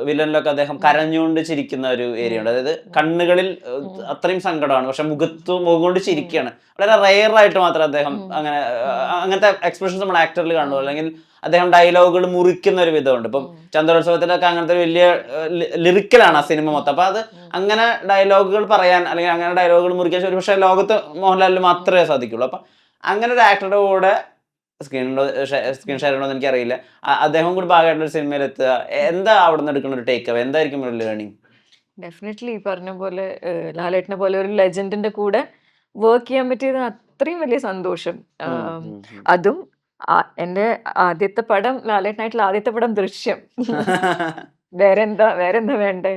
വില്ലനിലൊക്കെ അദ്ദേഹം കരഞ്ഞുകൊണ്ട് ചിരിക്കുന്ന ഒരു ഏരിയ ഉണ്ട്. അതായത് കണ്ണുകളിൽ അത്രയും സങ്കടമാണ്, പക്ഷെ മുഖം കൊണ്ട് ചിരിക്കുകയാണ്. വളരെ റെയർ ആയിട്ട് മാത്രമേ അദ്ദേഹം അങ്ങനത്തെ എക്സ്പ്രഷൻസ് നമ്മൾ ആക്ടറിൽ കാണുള്ളൂ. അല്ലെങ്കിൽ അദ്ദേഹം ഡയലോഗുകൾ മുറിക്കുന്ന ഒരു വിധമുണ്ട്. ഇപ്പം ചന്ദ്രോത്സവത്തിലൊക്കെ അങ്ങനത്തെ ഒരു വലിയ ലിറിക്കലാണ് ആ സിനിമ മൊത്തം. അപ്പൊ അത് അങ്ങനെ ഡയലോഗുകൾ പറയാൻ അല്ലെങ്കിൽ അങ്ങനെ ഡയലോഗുകൾ മുറിക്കാൻ ഒരു പക്ഷേ ലോകത്ത് മോഹൻലാലിന് മാത്രമേ സാധിക്കുള്ളൂ. അപ്പൊ അങ്ങനെ ഒരു ആക്ടറുടെ കൂടെ സ്ക്രീൻ ഷെയർ ഉണ്ടോ എന്ന് എനിക്കറിയില്ല. അദ്ദേഹം കൂടി ഭാഗമായിട്ടുള്ള ഒരു സിനിമയിൽ എത്തുക, എന്താ അവിടെ നിന്ന് എടുക്കുന്ന ഒരു ടേക്ക് അവേ, എന്തായിരിക്കും ഒരു ലേണിംഗ്? ഡെഫിനറ്റ്ലി ഈ പറഞ്ഞ പോലെ ലാലേട്ടനെ പോലെ ഒരു ലെജൻഡിന്റെ കൂടെ വർക്ക് ചെയ്യാൻ പറ്റിയത് അത്രയും വലിയ സന്തോഷം. അതും എന്റെ ആദ്യത്തെ പടം, ലാലേട്ടനായിട്ടുള്ള ആദ്യത്തെ പടം ദൃശ്യം. വേറെന്താ വേണ്ടേ?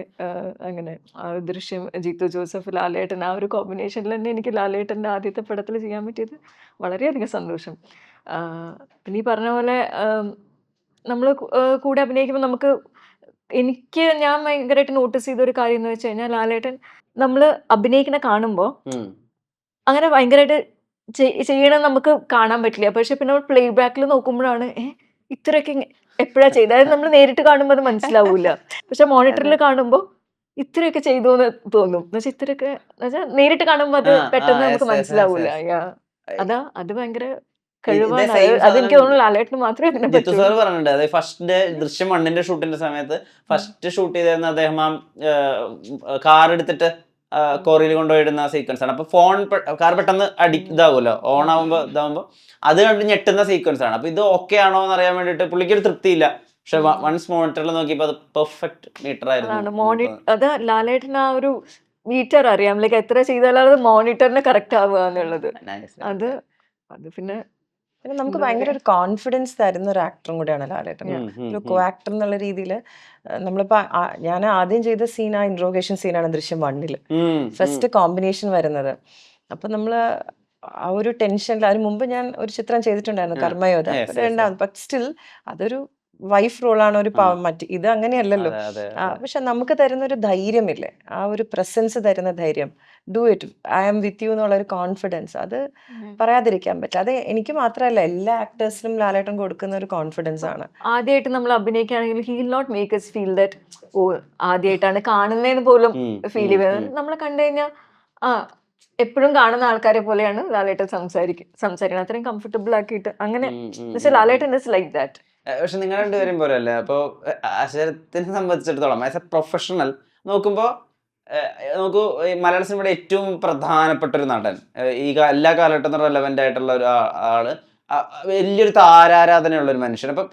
അങ്ങനെ ആ ഒരു ദൃശ്യം, ജീത്തു ജോസഫ്, ലാലേട്ടൻ, ആ ഒരു കോമ്പിനേഷനിൽ തന്നെ എനിക്ക് ലാലേട്ടൻ്റെ ആദ്യത്തെ പടത്തിൽ ചെയ്യാൻ പറ്റിയത് വളരെയധികം സന്തോഷം. പിന്നെ ഈ പറഞ്ഞ പോലെ നമ്മൾ കൂടെ അഭിനയിക്കുമ്പോൾ നമുക്ക് ഞാൻ ഭയങ്കരമായിട്ട് നോട്ടീസ് ചെയ്ത ഒരു കാര്യം എന്ന് വെച്ച് കഴിഞ്ഞാൽ, ലാലേട്ടൻ നമ്മൾ അഭിനയിക്കണ കാണുമ്പോൾ അങ്ങനെ ഭയങ്കരമായിട്ട് ചെയ്യണം നമുക്ക് കാണാൻ പറ്റില്ല. പക്ഷെ പിന്നെ പ്ലേ ബാക്കിൽ നോക്കുമ്പോഴാണ് ഇത്രയൊക്കെ എപ്പോഴാ ചെയ്തത്, അതായത് നമ്മൾ നേരിട്ട് കാണുമ്പോൾ അത് മനസ്സിലാവൂല. പക്ഷെ മോണിറ്ററിൽ കാണുമ്പോൾ ഇത്രയൊക്കെ ചെയ്തു എന്ന് തോന്നും. എന്നുവെച്ചാൽ ഇത്രയൊക്കെ നേരിട്ട് കാണുമ്പോൾ അത് പെട്ടെന്ന് നമുക്ക് മനസ്സിലാവൂല. അത് ഭയങ്കര കഴിവാണ്. അതെനിക്ക് തോന്നുന്നു ലാലേട്ടന് മാത്രമേ അതിനെ ജിത്തു പറ്റൂ. സാർ പറഞ്ഞിട്ടുണ്ട്, അതായത് ഫസ്റ്റ് ദൃശ്യം 1 ഷൂട്ടിന്റെ സമയത്ത് ഫസ്റ്റ് ഷൂട്ട് ചെയ്തിരുന്ന അദ്ദേഹം ആ കാർ എടുത്തിട്ട് കോറിയിൽ കൊണ്ടുപോയിടുന്ന സീക്വൻസ് ആണ്. അപ്പൊ കാർ പെട്ടെന്ന് ഇതാവുമല്ലോ, ഓൺ ആവുമ്പോ ഇതാവുമ്പോ അത് കണ്ട് ഞെട്ടുന്ന സീക്വൻസ് ആണ്. അപ്പൊ ഇത് ഓക്കെ ആണോ എന്ന് അറിയാൻ വേണ്ടിട്ട് പുള്ളിക്ക് ഒരു തൃപ്തിയില്ല. പക്ഷെ വൺസ് മോണിറ്ററിൽ നോക്കിയപ്പോ അത് പെർഫെക്റ്റ് മീറ്റർ ആയിരുന്നു. അത് ലാലേട്ടന് ആ ഒരു മീറ്റർ അറിയാം, ലൈക്ക് എത്ര ചെയ്താലും അത് മോണിറ്ററിന് കറക്റ്റ് ആവുക എന്നുള്ളത്. അത് പിന്നെ നമുക്ക് ഭയങ്കര ഒരു കോൺഫിഡൻസ് തരുന്ന ഒരു ആക്ടറും കൂടെയാണ് ലാലേട്ടൻ. ഒരു കോ ആക്ടർ എന്നുള്ള രീതിയിൽ നമ്മളിപ്പോ ഞാൻ ആദ്യം ചെയ്ത സീൻ ആ ഇൻട്രോഗേഷൻ സീനാണ് ദൃശ്യം 1 ഫസ്റ്റ് കോമ്പിനേഷൻ വരുന്നത്. അപ്പൊ നമ്മള് ആ ഒരു ടെൻഷനിൽ, അതിന് മുമ്പ് ഞാൻ ഒരു ചിത്രം ചെയ്തിട്ടുണ്ടായിരുന്നു, കർമ്മയോധ. ബട്ട് സ്റ്റിൽ അതൊരു വൈഫ് റോളാണ്, ഒരു മറ്റ് ഇത് അങ്ങനെയല്ലല്ലോ. പക്ഷെ നമുക്ക് തരുന്ന ഒരു ധൈര്യമില്ലേ, ആ ഒരു പ്രസൻസ് തരുന്ന ധൈര്യം, do it, I am with you എന്നുള്ള ഒരു കോൺഫിഡൻസ്, അത് പറയാതിരിക്കാൻ പറ്റില്ല. അത് എനിക്ക് മാത്രമല്ല, എല്ലാ ആക്ടേഴ്സിനും ലാലേട്ടൻ കൊടുക്കുന്ന ഒരു കോൺഫിഡൻസ് ആണ്. ആദ്യമായിട്ട് നമ്മൾ അഭിനയിക്കുകയാണെങ്കിൽ he will not make us feel that ആദ്യമായിട്ടാണ് കാണുന്നതെന്ന് പോലും ഫീൽ ചെയ്യുന്നത്. നമ്മളെ കണ്ടു കഴിഞ്ഞാൽ എപ്പോഴും കാണുന്ന ആൾക്കാരെ പോലെയാണ് ലാലേട്ടൻ സംസാരിക്കുന്നത്, അത്രയും കംഫർട്ടബിൾ ആക്കിയിട്ട്. അങ്ങനെ ലാലേട്ടൻ ഇസ് ലൈക്ക് ദാറ്റ്. പക്ഷെ നിങ്ങൾ രണ്ടുപേരും പോലെ അല്ലേ? അപ്പോൾ അക്ഷരത്തിനെ സംബന്ധിച്ചിടത്തോളം ആസ് എ പ്രൊഫഷണൽ നോക്കുമ്പോൾ നോക്കൂ, ഈ മലയാള സിനിമയുടെ ഏറ്റവും പ്രധാനപ്പെട്ട ഒരു നടൻ, ഈ എല്ലാ കാലഘട്ടത്തിനും റെലവെന്റ് ആയിട്ടുള്ള ഒരു ആള്, വലിയൊരു താരാരാധനയുള്ള ഒരു മനുഷ്യൻ. അപ്പം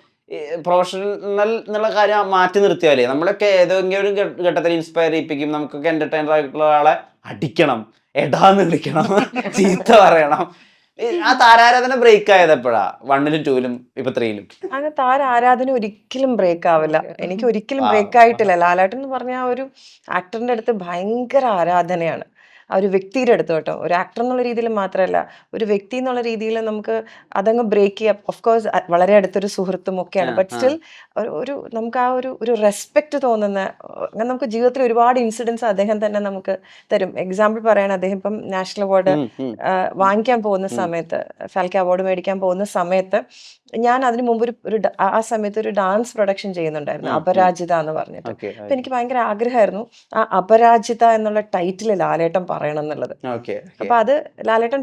പ്രൊഫഷണൽ എന്നുള്ള കാര്യം മാറ്റി നിർത്തിയാലേ നമ്മളൊക്കെ ഏതെങ്കിലും ഒരു ഘട്ടത്തിൽ ഇൻസ്പയർ ചെയ്യിപ്പിക്കും. നമുക്കൊക്കെ എന്റർടൈനർ ആയിട്ടുള്ള ആളെ അടിക്കണം, എടാന്ന് വിളിക്കണം, ചീത്ത പറയണം. ആ താരാരാധന ബ്രേക്ക് ആയത് എപ്പോഴാ? 1 2 ഇപ്പൊ 3 അങ്ങനെ താരാരാധന ഒരിക്കലും ബ്രേക്ക് ആവില്ല. എനിക്ക് ഒരിക്കലും ബ്രേക്ക് ആയിട്ടില്ല. ലാലേട്ടൻ എന്ന് പറഞ്ഞ ആ ഒരു ആക്ടറിന്റെ അടുത്ത് ഭയങ്കര ആരാധനയാണ്, ആ ഒരു വ്യക്തിയുടെ അടുത്ത് കേട്ടോ. ഒരു ആക്ടർ എന്നുള്ള രീതിയിൽ മാത്രമല്ല, ഒരു വ്യക്തി എന്നുള്ള രീതിയിൽ നമുക്ക് അതങ്ങ് ബ്രേക്ക് ചെയ്യാം. ഓഫ് കോഴ്സ് വളരെ അടുത്തൊരു സുഹൃത്തും ഒക്കെയാണ്. ബട്ട് സ്റ്റിൽ ഒരു നമുക്ക് ആ ഒരു റെസ്പെക്ട് തോന്നുന്ന, അങ്ങനെ നമുക്ക് ജീവിതത്തിൽ ഒരുപാട് ഇൻസിഡൻസ് അദ്ദേഹം തന്നെ നമുക്ക് തരും. എക്സാമ്പിൾ പറയണം, അദ്ദേഹം ഇപ്പം നാഷണൽ അവാർഡ് വാങ്ങിക്കാൻ പോകുന്ന സമയത്ത്, ഫാൽക്കെ അവാർഡ് മേടിക്കാൻ പോകുന്ന സമയത്ത്, ഞാൻ അതിനു മുമ്പ് ആ സമയത്ത് ഒരു ഡാൻസ് പ്രൊഡക്ഷൻ ചെയ്യുന്നുണ്ടായിരുന്നു, അപരാജിത എന്ന് പറഞ്ഞിട്ട്. അപ്പൊ എനിക്ക് ഭയങ്കര ആഗ്രഹമായിരുന്നു ആ അപരാജിത എന്നുള്ള ടൈറ്റിൽ ലാലേട്ടൻ പറയണം എന്നുള്ളത്. അപ്പൊ അത് ലാലേട്ടൻ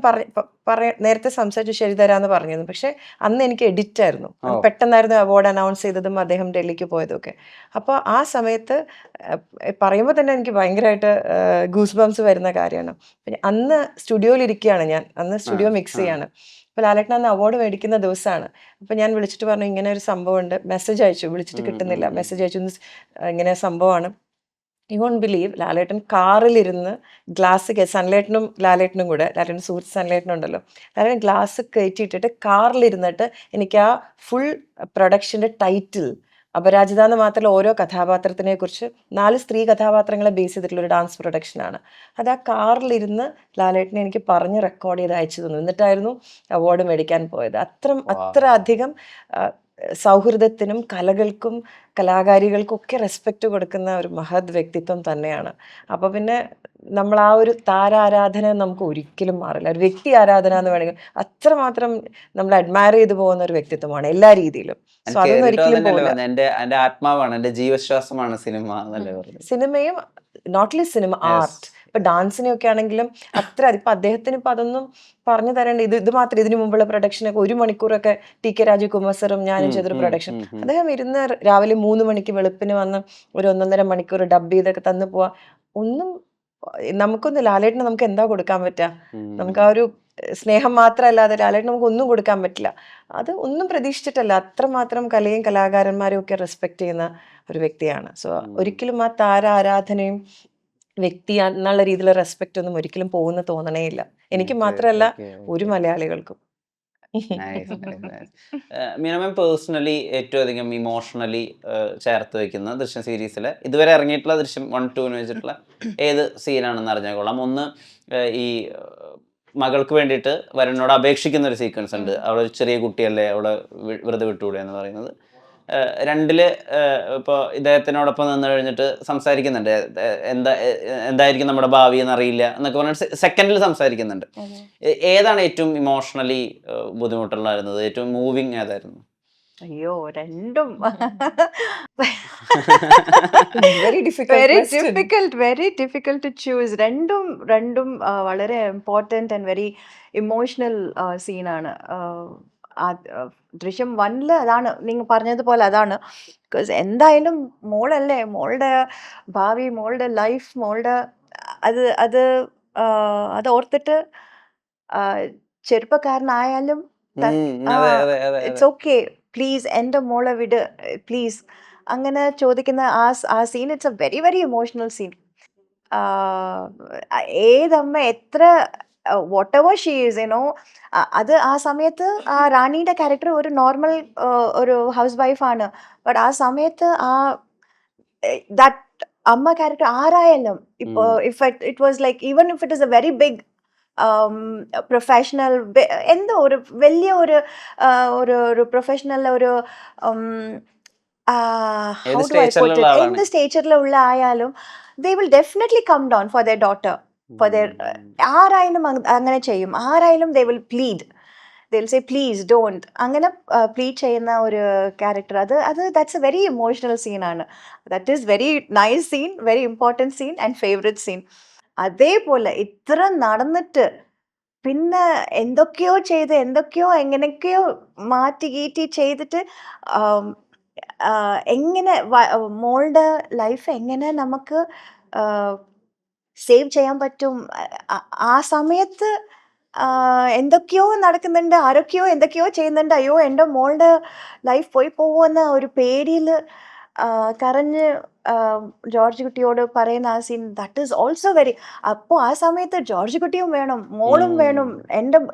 നേരത്തെ സംസാരിച്ചു, ശരി തരാന്ന് പറഞ്ഞിരുന്നു. പക്ഷെ അന്ന് എനിക്ക് എഡിറ്റ് ആയിരുന്നു, പെട്ടെന്നായിരുന്നു അവാർഡ് അനൗൺസ് ചെയ്തതും അദ്ദേഹം ഡൽഹിക്ക് പോയതൊക്കെ. അപ്പോൾ ആ സമയത്ത് പറയുമ്പോൾ തന്നെ എനിക്ക് ഭയങ്കരമായിട്ട് ഗൂസ് ബംസ് വരുന്ന കാര്യമാണ്. അന്ന് സ്റ്റുഡിയോയിൽ ഇരിക്കുകയാണ് ഞാൻ, അന്ന് സ്റ്റുഡിയോ മിക്സ് ചെയ്യാണ്. അപ്പോൾ ലാലേട്ടൻ അന്ന് അവാർഡ് മേടിക്കുന്ന ദിവസമാണ്. അപ്പോൾ ഞാൻ വിളിച്ചിട്ട് പറഞ്ഞു, ഇങ്ങനെ ഒരു സംഭവമുണ്ട്, മെസ്സേജ് അയച്ചു, വിളിച്ചിട്ട് കിട്ടുന്നില്ല, മെസ്സേജ് അയച്ചു, ഇങ്ങനെ സംഭവമാണ്. യു വോണ്ട് ബിലീവ്, ലാലേട്ടൻ കാറിലിരുന്ന് ഗ്ലാസ് സൺലൈറ്റിനും ലാലേട്ടനും കൂടെ, ലാലേട്ടൻ സുഹൃത്ത് സൺലൈറ്റിനും ഉണ്ടല്ലോ, ലാലേട്ടൻ ഗ്ലാസ് കയറ്റിയിട്ടിട്ട് കാറിലിരുന്നിട്ട് എനിക്ക് ആ ഫുൾ പ്രൊഡക്ഷൻ്റെ ടൈറ്റിൽ, അപരാജിത എന്ന് മാത്രമല്ല ഓരോ കഥാപാത്രത്തിനെ കുറിച്ച്, 4 സ്ത്രീ കഥാപാത്രങ്ങളെ ബേസ് ചെയ്തിട്ടുള്ള ഒരു ഡാൻസ് പ്രൊഡക്ഷനാണ്. അത് ആ കാറിലിരുന്ന് ലാലേട്ടനെ എനിക്ക് പറഞ്ഞ് റെക്കോർഡ് ചെയ്ത് അയച്ചു തന്നു. എന്നിട്ടായിരുന്നു അവാർഡ് മേടിക്കാൻ പോയത്. അത്ര അധികം സൗഹൃദത്തിനും കലകൾക്കും കലാകാരികൾക്കും ഒക്കെ റെസ്പെക്റ്റ് കൊടുക്കുന്ന ഒരു മഹത് വ്യക്തിത്വം തന്നെയാണ്. അപ്പോൾ പിന്നെ നമ്മൾ ആ ഒരു താരാരാധന നമുക്ക് ഒരിക്കലും മാറില്ല. ഒരു വ്യക്തി ആരാധന എന്ന് വേണമെങ്കിൽ അത്രമാത്രം നമ്മൾ അഡ്മയർ ചെയ്തു പോകുന്ന ഒരു വ്യക്തിത്വമാണ് എല്ലാ രീതിയിലും. സോ എനിക്ക് അതൊന്നും കേറിയിട്ട് ഒരിക്കലും തന്നെയല്ലേ പോകില്ല. പറഞ്ഞത്, എന്റെ ആത്മാവാണ്, എന്റെ ജീവശ്വാസമാണ് സിനിമ എന്നല്ലേ പറഞ്ഞത്. സിനിമയും നോട്ട്ലി സിനിമ ആർട്ട്, ഇപ്പൊ ഡാൻസിനെയൊക്കെ ആണെങ്കിലും അത്ര ഇപ്പൊ അദ്ദേഹത്തിന് ഇപ്പൊ അതൊന്നും പറഞ്ഞു തരേണ്ട. ഇത് മാത്രം ഇതിനു മുമ്പുള്ള പ്രൊഡക്ഷനൊക്കെ 1 മണിക്കൂറൊക്കെ ടി.കെ. രാജകുമാർ സാറും ഞാനും ചെയ്തൊരു പ്രൊഡക്ഷൻ. അദ്ദേഹം ഇരുന്ന് രാവിലെ 3 മണിക്ക് വെളുപ്പിന് വന്ന് ഒരു 1.5 മണിക്കൂർ ഡബ് ചെയ്തൊക്കെ തന്നു പോവാ. ഒന്നും നമുക്കൊന്നും ലാലേട്ടന് നമുക്ക് എന്താ കൊടുക്കാൻ പറ്റുക? നമുക്ക് ആ ഒരു സ്നേഹം മാത്രമല്ലാതെ ലാലേട്ടന് നമുക്ക് ഒന്നും കൊടുക്കാൻ പറ്റില്ല. അത് ഒന്നും പ്രതീക്ഷിച്ചിട്ടല്ല, അത്രമാത്രം കലയും കലാകാരന്മാരെയും ഒക്കെ റെസ്പെക്ട് ചെയ്യുന്ന ഒരു വ്യക്തിയാണ്. സോ ഒരിക്കലും ആ താര ആരാധനയും വ്യക്തി എന്നുള്ള രീതിയിലുള്ള റെസ്പെക്റ്റ് ഒന്നും ഒരിക്കലും പോകുന്ന തോന്നണേ ഇല്ല. എനിക്ക് മാത്രമല്ല ഒരു മലയാളികൾക്കും. മിനിമം പേഴ്സണലി ഏറ്റവും അധികം ഇമോഷണലി ചേർത്ത് വെക്കുന്ന ദൃശ്യം സീരീസിലെ ഇതുവരെ ഇറങ്ങിയിട്ടുള്ള ദൃശ്യം 1, 2 വെച്ചിട്ടുള്ള ഏത് സീനാണെന്ന് അറിഞ്ഞാൽ കൊള്ളാം. ഒന്ന് ഈ മകൾക്ക് വേണ്ടിയിട്ട് വരുണിനോട് അപേക്ഷിക്കുന്ന ഒരു സീക്വൻസ് ഉണ്ട്. അവളൊരു ചെറിയ കുട്ടിയല്ലേ, അവളെ വെറുതെ വിട്ടുകൂടെ എന്ന് പറയുന്നത്. 2 ഇപ്പോൾ ഇദ്ദേഹത്തിനോടൊപ്പം നിന്ന് കഴിഞ്ഞിട്ട് സംസാരിക്കുന്നുണ്ട്, എന്തായിരിക്കും നമ്മുടെ ഭാവി എന്നറിയില്ല എന്നൊക്കെ പറഞ്ഞിട്ട് സെക്കൻഡിൽ സംസാരിക്കുന്നുണ്ട്. ഏതാണ് ഏറ്റവും ഇമോഷണലി ബുദ്ധിമുട്ടുള്ളായിരുന്നത്? ഏറ്റവും മൂവിങ് ഏതായിരുന്നു? അയ്യോ, രണ്ടും very very difficult to choose. രണ്ടും വളരെ ഇമ്പോർട്ടൻറ്റ് ആൻഡ് വെരി ഇമോഷണൽ സീനാണ്. ദൃശ്യം 1 അതാണ് നിങ്ങൾ പറഞ്ഞതുപോലെ, അതാണ്. ബിക്കോസ് എന്തായാലും മോളല്ലേ, മോളുടെ ഭാവി, മോളുടെ ലൈഫ്, മോളുടെ അത് അത് അത് ഓർത്തിട്ട് ചെറുപ്പക്കാരനായാലും ഇറ്റ്സ് ഓക്കെ, പ്ലീസ് എൻ്റെ മോളെ വിട് പ്ലീസ്, അങ്ങനെ ചോദിക്കുന്ന ആ scene, it's a very very emotional scene. ഏതമ്മ എത്ര whatever she is, you know, അത് ആ സമയത്ത് ആ റാണിയുടെ ക്യാരക്ടർ ഒരു നോർമൽ ഒരു ഹൗസ് വൈഫാണ്. ബട്ട് ആ സമയത്ത് ആ ദാറ്റ് അമ്മ ക്യാരക്ടർ ആരായാലും, ഇപ്പോൾ if it was like, even if it is a very big professional, എന്തോ ഒരു വലിയ ഒരു പ്രൊഫഷണൽ ഒരു how do I put it, എന്ത് സ്റ്റേച്ചറിലുള്ള ആയാലും they will definitely come down for their daughter, for their ആരായാലും അങ്ങനെ ചെയ്യും. ആരായാലും they will plead, they will say please don't, അങ്ങനെ പ്ലീഡ് ചെയ്യുന്ന ഒരു ക്യാരക്ടർ, അത് that's a very emotional scene ആണ്. that is very nice scene, very important scene and favorite scene. അതേപോലെ ഇത്ര നടന്നിട്ട് പിന്നെ എന്തൊക്കെയോ ചെയ്ത്, എങ്ങനെയൊക്കെയോ മാറ്റി കീറ്റി ചെയ്തിട്ട് എങ്ങനെ മോളുടെ ലൈഫ് എങ്ങനെ നമുക്ക് സേവ് ചെയ്യാൻ പറ്റും. ആ സമയത്ത് എന്തൊക്കെയോ നടക്കുന്നുണ്ട്, ആരൊക്കെയോ എന്തൊക്കെയോ ചെയ്യുന്നുണ്ട്. അയ്യോ, എൻ്റെ മോളുടെ ലൈഫ് പോയി പോകുമെന്ന ഒരു പേടിയിൽ കരഞ്ഞ് ജോർജ് കുട്ടിയോട് പറയുന്ന ആ scene, that is also very. അപ്പോൾ ആ സമയത്ത് ജോർജ് കുട്ടിയും വേണം, മോളും വേണം.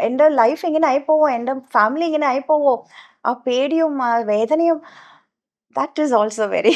എൻ്റെ ലൈഫ് ഇങ്ങനെ ആയിപ്പോവോ, എൻ്റെ ഫാമിലി ഇങ്ങനെ ആയിപ്പോവോ, ആ പേടിയും ആ വേദനയും, that is also very